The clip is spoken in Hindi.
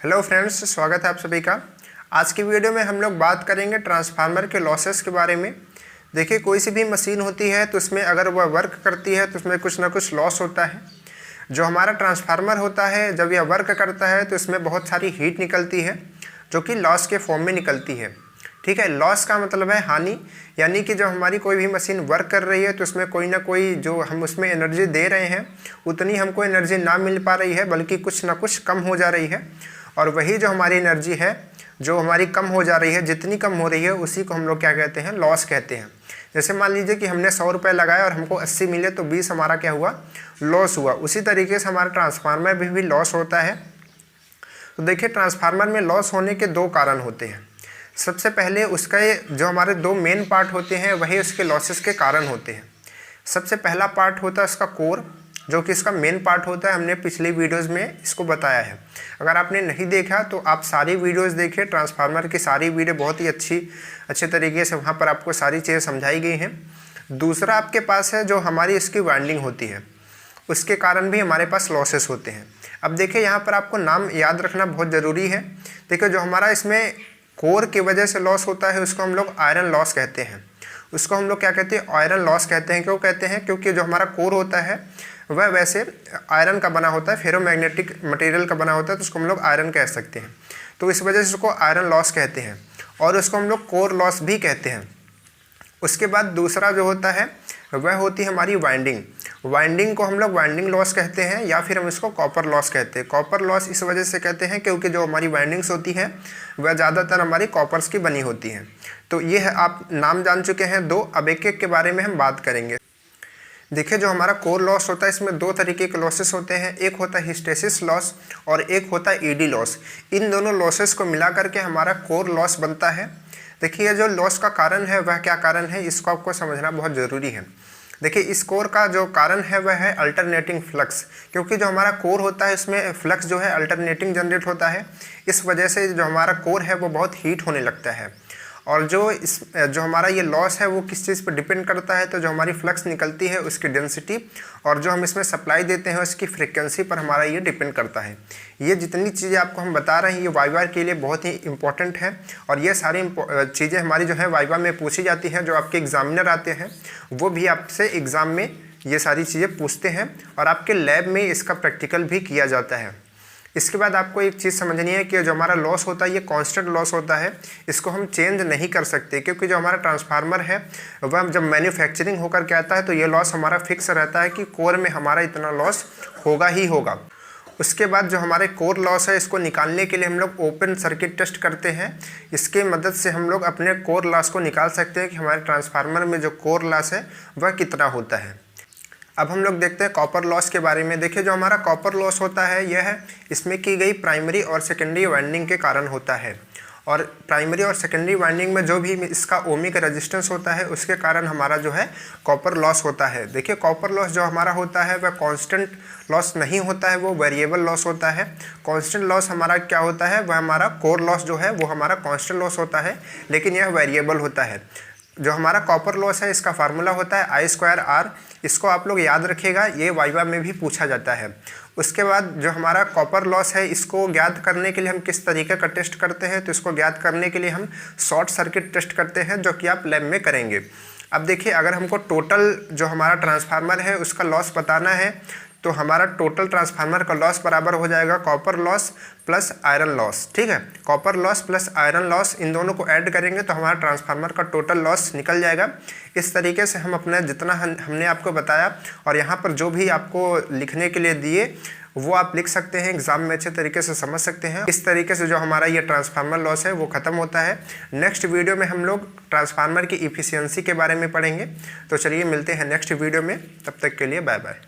हेलो फ्रेंड्स, स्वागत है आप सभी का। आज की वीडियो में हम लोग बात करेंगे ट्रांसफार्मर के लॉसेस के बारे में। देखिए, कोई सी भी मशीन होती है तो उसमें अगर वह वर्क करती है तो उसमें कुछ ना कुछ लॉस होता है। जो हमारा ट्रांसफार्मर होता है, जब यह वर्क करता है तो इसमें बहुत सारी हीट निकलती है जो कि लॉस के फॉर्म में निकलती है। ठीक है, लॉस का मतलब है हानि, यानी कि जब हमारी कोई भी मशीन वर्क कर रही है तो उसमें कोई ना कोई जो हम उसमें एनर्जी दे रहे हैं उतनी हमको एनर्जी ना मिल पा रही है, बल्कि कुछ ना कुछ कम हो जा रही है। और वही जो हमारी एनर्जी है जो हमारी कम हो जा रही है, जितनी कम हो रही है उसी को हम लोग क्या कहते हैं, लॉस कहते हैं। जैसे मान लीजिए कि हमने 100 रुपये लगाए और हमको 80 मिले तो 20 हमारा क्या हुआ, लॉस हुआ। उसी तरीके से हमारा ट्रांसफार्मर भी लॉस होता है। तो देखिए, ट्रांसफार्मर में लॉस होने के दो कारण होते हैं। सबसे पहले उसका जो हमारे दो मेन पार्ट होते हैं वही उसके लॉसेस के कारण होते हैं। सबसे पहला पार्ट होता है उसका कोर, जो कि इसका मेन पार्ट होता है। हमने पिछली वीडियोस में इसको बताया है। अगर आपने नहीं देखा तो आप सारी वीडियोस देखिए, ट्रांसफार्मर की सारी वीडियो बहुत ही अच्छे तरीके से वहाँ पर आपको सारी चीज़ें समझाई गई हैं। दूसरा आपके पास है जो हमारी इसकी वाइंडिंग होती है, उसके कारण भी हमारे पास लॉसेस होते हैं। अब देखिए, यहाँ पर आपको नाम याद रखना बहुत ज़रूरी है। देखिए, जो हमारा इसमें कोर की वजह से लॉस होता है उसको हम लोग आयरन लॉस कहते हैं। उसको हम लोग क्या कहते हैं, आयरन लॉस कहते हैं। क्यों कहते हैं? क्योंकि जो हमारा कोर होता है वह वैसे आयरन का बना होता है, फेरोमैग्नेटिक मटेरियल का बना होता है, तो उसको हम लोग आयरन कह सकते हैं। तो इस वजह से उसको आयरन लॉस कहते हैं और उसको हम लोग कोर लॉस भी कहते हैं। उसके बाद दूसरा जो होता है वह होती है हमारी वाइंडिंग। वाइंडिंग को हम लोग वाइंडिंग लॉस कहते हैं या फिर हम इसको कॉपर लॉस कहते हैं। कॉपर लॉस इस वजह से कहते हैं क्योंकि जो हमारी वाइंडिंग्स होती हैं वह ज़्यादातर हमारी कॉपर्स की बनी होती हैं। तो ये है, आप नाम जान चुके हैं दो। अब एक एक के बारे में हम बात करेंगे। देखिए, जो हमारा कोर लॉस होता है इसमें दो तरीके के लॉसेस होते हैं। एक होता है हिस्टेसिस लॉस और एक होता है ईडी लॉस। इन दोनों लॉसेस को मिला करके हमारा कोर लॉस बनता है। देखिए, जो लॉस का कारण है वह क्या कारण है, इसको आपको समझना बहुत ज़रूरी है। देखिए, इस कोर का जो कारण है वह है अल्टरनेटिंग फ्लक्स। क्योंकि जो हमारा कोर होता है इसमें फ्लक्स जो है अल्टरनेटिंग जनरेट होता है। इस वजह से जो हमारा कोर है वो बहुत हीट होने लगता है। और जो हमारा ये लॉस है वो किस चीज़ पर डिपेंड करता है, तो जो हमारी फ्लक्स निकलती है उसकी डेंसिटी और जो हम इसमें सप्लाई देते हैं उसकी फ्रीक्वेंसी पर हमारा ये डिपेंड करता है। ये जितनी चीज़ें आपको हम बता रहे हैं ये वाइवा के लिए बहुत ही इंपॉर्टेंट है और ये सारी चीज़ें हमारी जो है वाइवा में पूछी जाती हैं। जो आपके एग्जामिनर आते हैं वो भी आपसे एग्ज़ाम में ये सारी चीज़ें पूछते हैं और आपके लैब में इसका प्रैक्टिकल भी किया जाता है। इसके बाद आपको एक चीज़ समझनी है कि जो हमारा लॉस होता है ये कांस्टेंट लॉस होता है। इसको हम चेंज नहीं कर सकते क्योंकि जो हमारा ट्रांसफार्मर है वह जब मैन्युफैक्चरिंग होकर के आता है तो ये लॉस हमारा फिक्स रहता है कि कोर में हमारा इतना लॉस होगा ही होगा। उसके बाद जो हमारे कोर लॉस है इसको निकालने के लिए हम लोग ओपन सर्किट टेस्ट करते हैं। इसके मदद से हम लोग अपने कोर लॉस को निकाल सकते हैं कि हमारे ट्रांसफार्मर में जो कोर लॉस है वह कितना होता है। अब हम लोग देखते हैं कॉपर लॉस के बारे में। देखिए, जो हमारा कॉपर लॉस होता है यह है इसमें की गई प्राइमरी और सेकेंडरी वाइंडिंग के कारण होता है। और प्राइमरी और सेकेंडरी वाइंडिंग में जो भी इसका ओमिक रेजिस्टेंस होता है उसके कारण हमारा जो है कॉपर लॉस होता है। देखिए, कॉपर लॉस जो हमारा होता है वह कांस्टेंट लॉस नहीं होता है, वो वेरिएबल लॉस होता है। कांस्टेंट लॉस हमारा क्या होता है, वह हमारा कोर लॉस जो है वो हमारा कांस्टेंट लॉस होता है, लेकिन यह वेरिएबल होता है। जो हमारा कॉपर लॉस है इसका फार्मूला होता है I²R। इसको आप लोग याद रखिएगा, ये वाइवा में भी पूछा जाता है। उसके बाद जो हमारा कॉपर लॉस है इसको ज्ञात करने के लिए हम किस तरीके का टेस्ट करते हैं, तो इसको ज्ञात करने के लिए हम शॉर्ट सर्किट टेस्ट करते हैं जो कि आप लैब में करेंगे। अब देखिए, अगर हमको टोटल जो हमारा ट्रांसफार्मर है उसका लॉस बताना है तो हमारा टोटल ट्रांसफार्मर का लॉस बराबर हो जाएगा copper loss plus iron loss. ठीक है, copper loss plus iron loss, इन दोनों को ऐड करेंगे तो हमारा ट्रांसफार्मर का टोटल लॉस निकल जाएगा। इस तरीके से हम अपना जितना हमने आपको बताया और यहाँ पर जो भी आपको लिखने के लिए दिए वो आप लिख सकते हैं, एग्जाम में अच्छे तरीके से समझ सकते हैं। इस तरीके से जो हमारा ये ट्रांसफार्मर लॉस है वो ख़त्म होता है। नेक्स्ट वीडियो में हम लोग ट्रांसफार्मर की इफिशियंसी के बारे में पढ़ेंगे। तो चलिए मिलते हैं नेक्स्ट वीडियो में, तब तक के लिए बाय बाय।